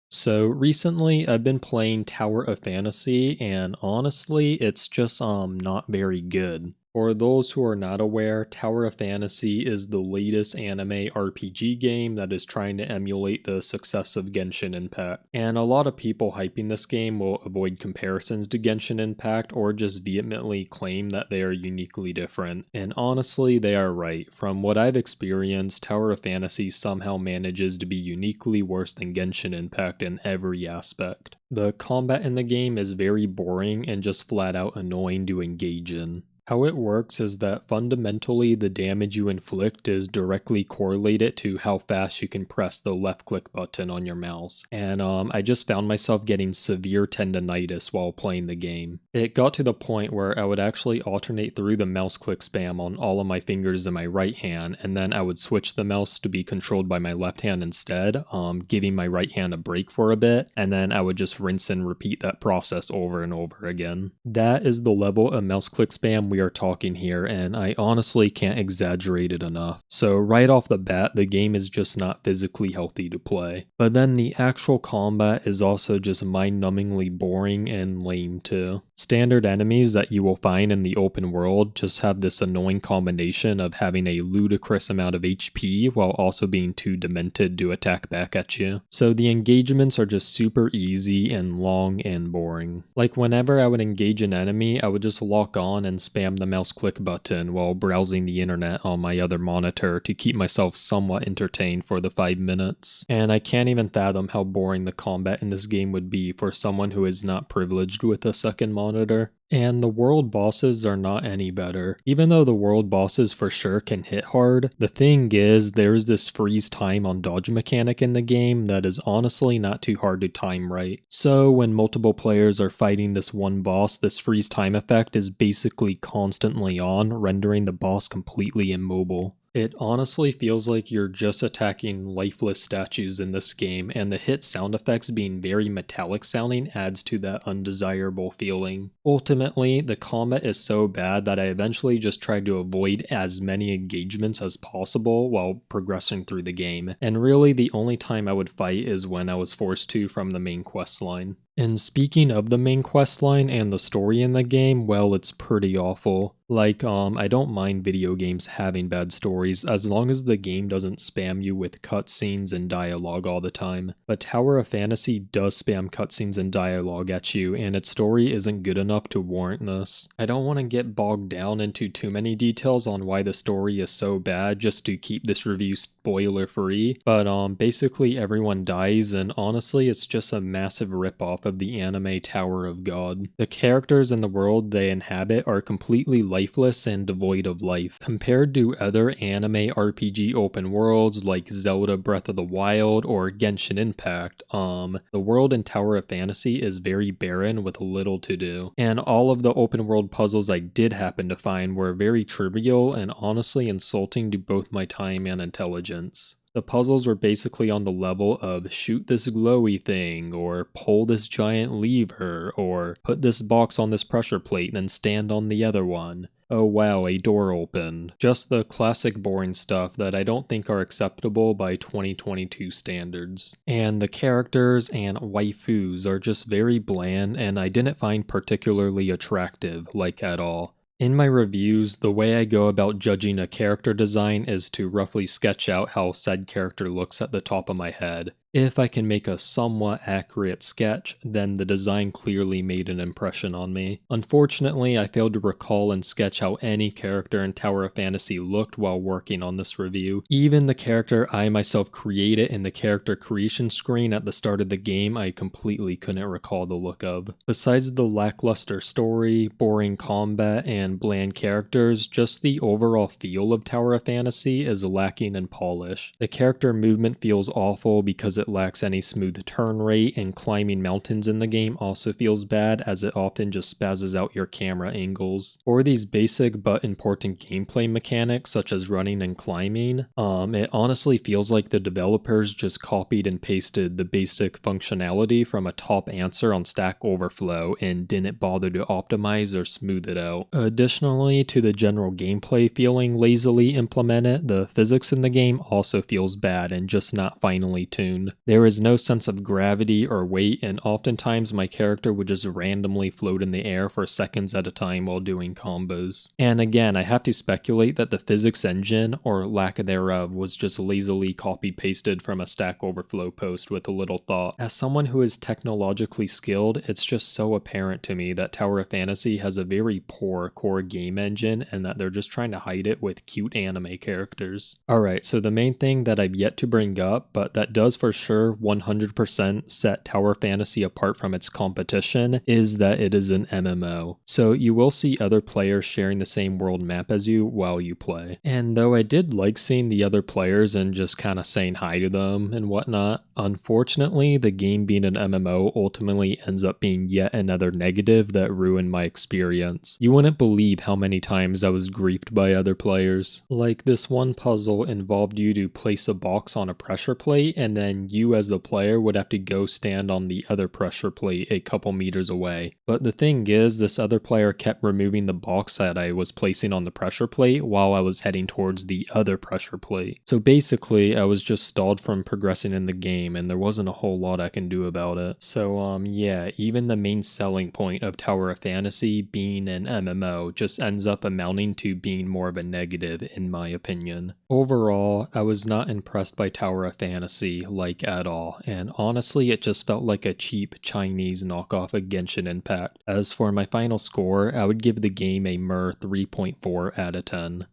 So recently I've been playing Tower of Fantasy and honestly it's just not very good. For those who are not aware, Tower of Fantasy is the latest anime RPG game that is trying to emulate the success of Genshin Impact. And a lot of people hyping this game will avoid comparisons to Genshin Impact or just vehemently claim that they are uniquely different. And honestly, they are right. From what I've experienced, Tower of Fantasy somehow manages to be uniquely worse than Genshin Impact in every aspect. The combat in the game is very boring and just flat out annoying to engage in. How it works is that fundamentally the damage you inflict is directly correlated to how fast you can press the left click button on your mouse. And I just found myself getting severe tendonitis while playing the game. It got to the point where I would actually alternate through the mouse click spam on all of my fingers in my right hand, and then I would switch the mouse to be controlled by my left hand instead, giving my right hand a break for a bit, and then I would just rinse and repeat that process over and over again. That is the level of mouse click spam we are talking here, and I honestly can't exaggerate it enough. So right off the bat, the game is just not physically healthy to play. But then the actual combat is also just mind-numbingly boring and lame too. Standard enemies that you will find in the open world just have this annoying combination of having a ludicrous amount of HP while also being too demented to attack back at you. So the engagements are just super easy and long and boring. Like whenever I would engage an enemy, I would just lock on and spam the mouse click button while browsing the internet on my other monitor to keep myself somewhat entertained for the 5 minutes. And I can't even fathom how boring the combat in this game would be for someone who is not privileged with a second monitor. And the world bosses are not any better. Even though the world bosses for sure can hit hard, the thing is there is this freeze time on dodge mechanic in the game that is honestly not too hard to time right. So when multiple players are fighting this one boss, this freeze time effect is basically constantly on, rendering the boss completely immobile. It honestly feels like you're just attacking lifeless statues in this game, and the hit sound effects being very metallic sounding adds to that undesirable feeling. Ultimately, the combat is so bad that I eventually just tried to avoid as many engagements as possible while progressing through the game, and really the only time I would fight is when I was forced to from the main quest line. And speaking of the main quest line and the story in the game, well, it's pretty awful. Like, I don't mind video games having bad stories as long as the game doesn't spam you with cutscenes and dialogue all the time. But Tower of Fantasy does spam cutscenes and dialogue at you, and its story isn't good enough to warrant this. I don't want to get bogged down into too many details on why the story is so bad just to keep this review spoiler free, but basically everyone dies, and honestly it's just a massive ripoff of the anime Tower of God. The characters in the world they inhabit are completely lifeless and devoid of life. Compared to other anime RPG open worlds like Zelda Breath of the Wild or Genshin Impact, the world in Tower of Fantasy is very barren with little to do. And all of the open world puzzles I did happen to find were very trivial and honestly insulting to both my time and intelligence. The puzzles were basically on the level of shoot this glowy thing, or pull this giant lever, or put this box on this pressure plate and then stand on the other one. Oh wow, a door opened. Just the classic boring stuff that I don't think are acceptable by 2022 standards. And the characters and waifus are just very bland and I didn't find particularly attractive, like at all. In my reviews, the way I go about judging a character design is to roughly sketch out how said character looks at the top of my head. If I can make a somewhat accurate sketch, then the design clearly made an impression on me. Unfortunately, I failed to recall and sketch how any character in Tower of Fantasy looked while working on this review. Even the character I myself created in the character creation screen at the start of the game, I completely couldn't recall the look of. Besides the lackluster story, boring combat, and bland characters, just the overall feel of Tower of Fantasy is lacking in polish. The character movement feels awful because it lacks any smooth turn rate, and climbing mountains in the game also feels bad as it often just spazzes out your camera angles. For these basic but important gameplay mechanics such as running and climbing, it honestly feels like the developers just copied and pasted the basic functionality from a top answer on Stack Overflow and didn't bother to optimize or smooth it out. Additionally to the general gameplay feeling lazily implemented, the physics in the game also feels bad and just not finely tuned. There is no sense of gravity or weight, and oftentimes my character would just randomly float in the air for seconds at a time while doing combos. And again, I have to speculate that the physics engine, or lack thereof, was just lazily copy-pasted from a Stack Overflow post with a little thought. As someone who is technologically skilled, it's just so apparent to me that Tower of Fantasy has a very poor core game engine and that they're just trying to hide it with cute anime characters. Alright, so the main thing that I've yet to bring up, but that does for sure 100% set Tower Fantasy apart from its competition, is that it is an MMO. So you will see other players sharing the same world map as you while you play. And though I did like seeing the other players and just kind of saying hi to them and whatnot, unfortunately the game being an MMO ultimately ends up being yet another negative that ruined my experience. You wouldn't believe how many times I was griefed by other players. Like, this one puzzle involved you to place a box on a pressure plate, and then you as the player would have to go stand on the other pressure plate a couple meters away. But the thing is, this other player kept removing the box that I was placing on the pressure plate while I was heading towards the other pressure plate. So basically, I was just stalled from progressing in the game, and there wasn't a whole lot I can do about it. So yeah, even the main selling point of Tower of Fantasy being an MMO just ends up amounting to being more of a negative in my opinion. Overall, I was not impressed by Tower of Fantasy, like, at all, and honestly it just felt like a cheap Chinese knockoff of Genshin Impact. As for my final score, I would give the game a mere 3.4 out of 10.